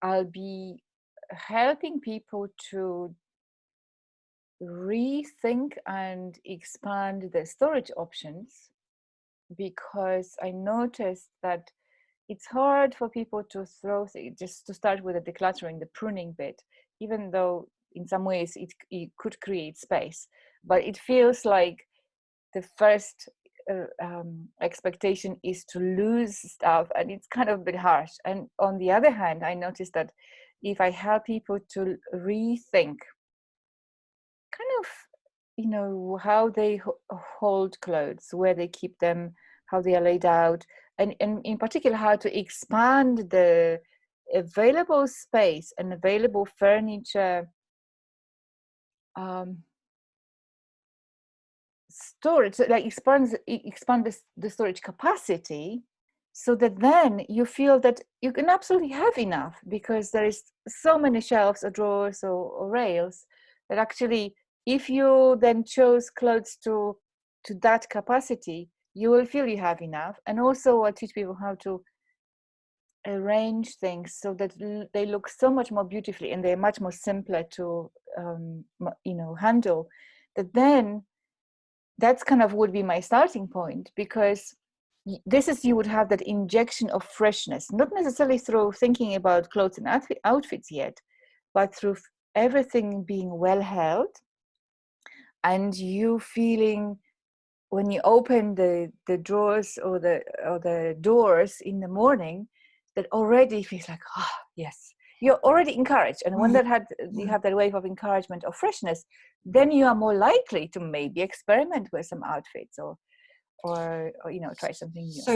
I'll be helping people to rethink and expand the storage options, because I noticed that it's hard for people to throw just to start with the decluttering, the pruning bit, even though in some ways it could create space. But it feels like the first expectation is to lose stuff, and it's kind of a bit harsh. And on the other hand, I noticed that if I help people to rethink kind of, how they hold clothes, where they keep them, how they are laid out, and in particular how to expand the available space and available furniture storage, so like expand the storage capacity, so that then you feel that you can absolutely have enough, because there is so many shelves or drawers or rails that actually, if you then chose clothes to that capacity, you will feel you have enough. And also I teach people how to arrange things so that they look so much more beautifully, and they're much more simpler to handle, that then that's kind of would be my starting point, because you would have that injection of freshness, not necessarily through thinking about clothes and outfits yet, but through everything being well held, and you feeling, when you open the drawers or the doors in the morning, that already feels like, yes, you're already encouraged. And when you have that wave of encouragement of freshness, then you are more likely to maybe experiment with some outfits or try something new.